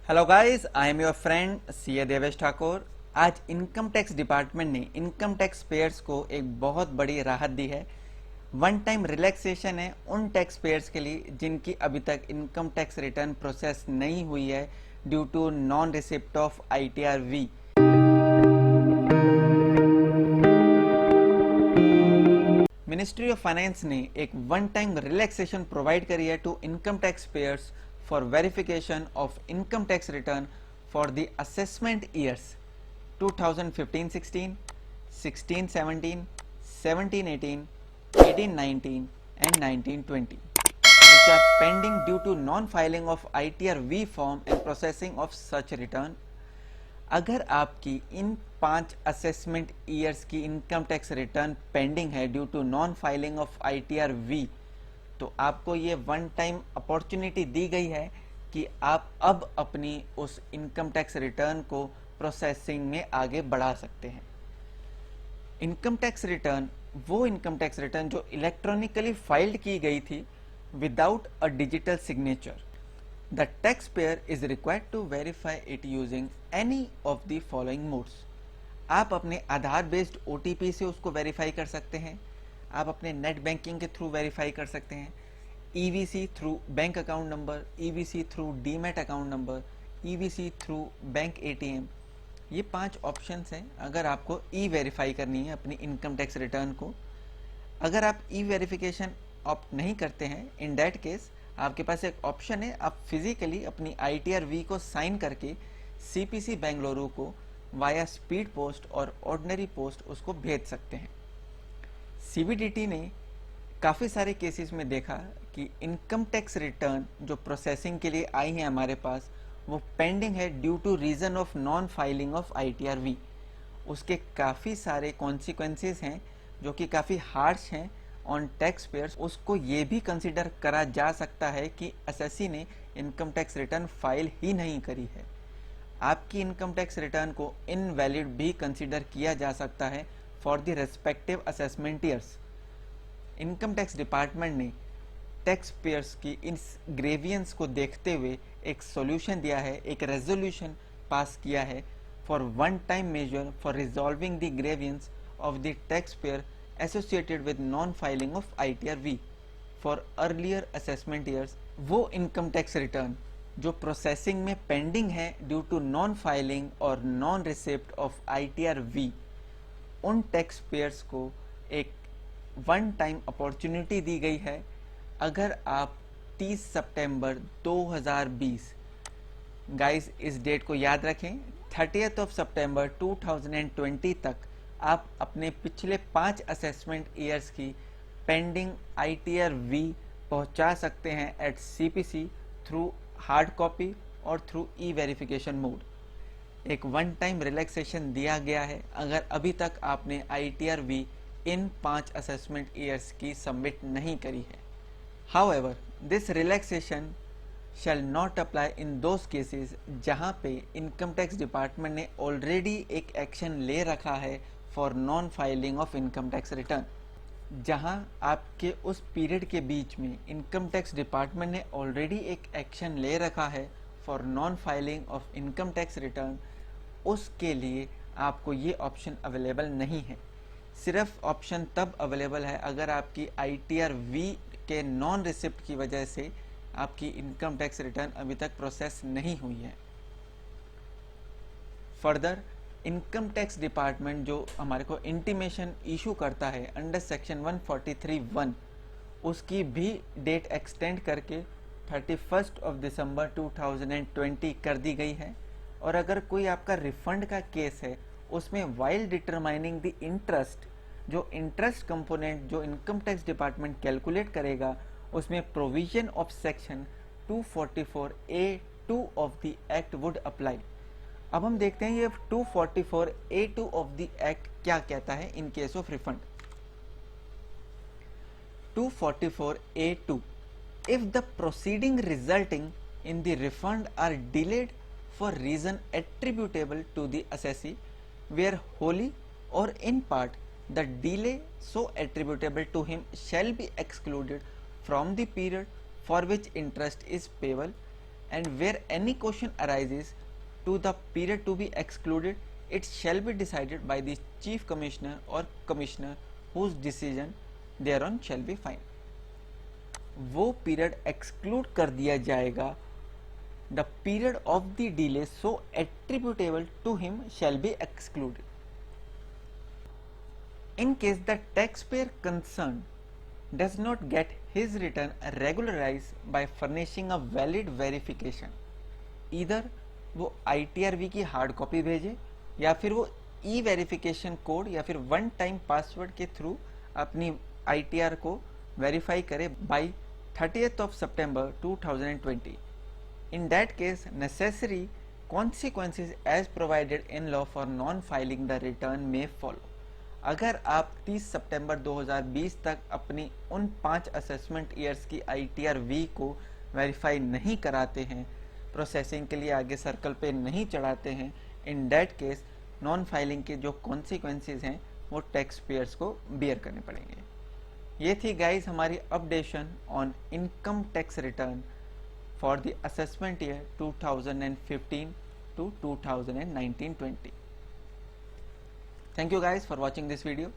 Hello guys, I am your friend CA Devesh Thakur. आज income tax department ने income tax pairs को एक बहुत बड़ी राहत दी है। वन टाइम रिलैक्सेशन है उन टैक्स पेयर्स के लिए जिनकी अभी तक इनकम टैक्स रिटर्न प्रोसेस नहीं हुई है due to non receipt of ITR V. Ministry of finance ने एक वन टाइम रिलैक्सेशन प्रोवाइड करी है to income tax payers for verification of income tax return for the assessment years 2015-16, 16-17, 17-18, 18-19 and 19-20, which are pending due to non-filing of ITR V form and processing of such return. अगर आपकी इन 5 assessment years की income tax return pending है due to non filing of ITR V, तो आपको ये one time opportunity दी गई है कि आप अब अपनी उस इनकम टैक्स रिटर्न को प्रोसेसिंग में आगे बढ़ा सकते हैं। इनकम टैक्स रिटर्न वो इनकम टैक्स रिटर्न जो इलेक्ट्रॉनिकली फाइल्ड की गई थी without a digital signature. The taxpayer is required to verify it using any of the following modes. आप अपने आधार बेस्ड OTP से उसको वेरीफाई कर सकते हैं, आप अपने नेट बैंकिंग के थ्रू वेरीफाई कर सकते हैं, EVC through bank account number, EVC through demat account number, EVC through bank ATM। ये 5 ऑप्शंस हैं अगर आपको ई वेरीफाई करनी है अपनी इनकम टैक्स रिटर्न को। अगर आप ई वेरिफिकेशन ऑप्ट नहीं करते हैं, इन दैट केस आपके पास एक ऑप्शन है, आप फिजिकली अपनी आईटीआर वी को साइन करके सीपीसी बेंगलुरु को वाया स्पीड पोस्ट और ऑर्डिनरी पोस्ट उसको भेज सकते हैं। सीबीडीटी ने काफ़ी सारे केसेस में देखा कि इनकम टैक्स रिटर्न जो प्रोसेसिंग के लिए आई है हमारे पास, वो पेंडिंग है due to reason of non filing of ITR V. उसके काफ़ी सारे कॉन्सिक्वेंसेस हैं जो कि काफ़ी हार्श हैं ऑन टैक्स पेयर्स। उसको ये भी कंसिडर करा जा सकता है कि एसएससी ने इनकम टैक्स रिटर्न फाइल ही नहीं करी है। आपकी इनकम टैक्स रिटर्न को इनवैलिड भी कंसिडर किया जा सकता है for the respective assessment years. Income tax department ने टैक्स पेयर्स की इस ग्रेवियंस को देखते हुए एक सॉल्यूशन दिया है, एक रेजोल्यूशन पास किया है for one time measure for resolving the grievances of the taxpayer associated with non-filing of ITR V for earlier assessment years। वो इनकम टैक्स रिटर्न जो प्रोसेसिंग में पेंडिंग है ड्यू टू नॉन फाइलिंग और non receipt of ITR V, उन tax payers को एक one time opportunity दी गई है। अगर आप 30 सितंबर 2020, गाइस इस डेट को याद रखें, 30 सितंबर 2020 तक आप अपने पिछले 5 असेसमेंट ईयर्स की पेंडिंग आईटीआर वी पहुंचा सकते हैं at CPC through hard copy और थ्रू ई वेरिफिकेशन मोड। एक वन टाइम रिलैक्सेशन दिया गया है अगर अभी तक आपने आईटीआर वी इन 5 असेसमेंट ईयर्स की सबमिट नहीं करी है। However, this relaxation shall not apply in those cases जहां पे इनकम टैक्स डिपार्टमेंट ने ऑलरेडी एक एक्शन ले रखा है for non filing of income tax return. जहां आपके उस पीरियड के बीच में इनकम टैक्स डिपार्टमेंट ने ऑलरेडी एक एक्शन ले रखा है for non filing of income tax return, उसके लिए आपको ये ऑप्शन अवेलेबल नहीं है। सिर्फ ऑप्शन तब अवेलेबल है अगर आपकी आईटीआर वी के नॉन रिसिप्ट की वजह से आपकी इनकम टैक्स रिटर्न अभी तक प्रोसेस नहीं हुई है। फर्दर, इनकम टैक्स डिपार्टमेंट जो हमारे को इंटीमेशन इशू करता है अंडर सेक्शन 143(1), उसकी भी डेट एक्सटेंड करके 31 दिसंबर 2020 कर दी गई है। और अगर कोई आपका रिफंड का केस है, उसमें वाइल डिटरमाइनिंग द इंटरेस्ट, जो इंटरेस्ट कंपोनेंट जो इनकम टैक्स डिपार्टमेंट कैलकुलेट करेगा, उसमें provision of section 244(a)(2) of the act would apply. अब हम देखते हैं ये 244(a)(2) ऑफ द एक्ट क्या कहता है in case of refund. 244(a)(2), if the proceeding resulting in the refund are delayed for reason attributable to the assessee where wholly और in part the delay so attributable to him shall be excluded from the period for which interest is payable and where any question arises to the period to be excluded, it shall be decided by the Chief Commissioner or Commissioner whose decision thereon shall be final. वो period exclude कर दिया जाएगा. The period of the delay so attributable to him shall be excluded. In case the taxpayer concerned does not get his return regularized by furnishing a valid verification, either वो ITRV की hard copy भेजे या फिर वो ई verification code या फिर one time password के through अपनी ITR को वेरीफाई करे bye 30th of September 2020. In that case, necessary consequences as provided in law for non-filing the return may follow. अगर आप 30 सितंबर 2020 तक अपनी उन 5 असेसमेंट ईयर्स की ITR-V को वेरीफाई नहीं कराते हैं, प्रोसेसिंग के लिए आगे सर्कल पे नहीं चढ़ाते हैं, in that case non filing के जो कॉन्सिक्वेंसेज हैं वो टैक्स पेयर्स को बियर करने पड़ेंगे. ये थी गाइस हमारी updation on income tax return for the assessment year 2015 to 2019-20. Thank you guys for watching this video.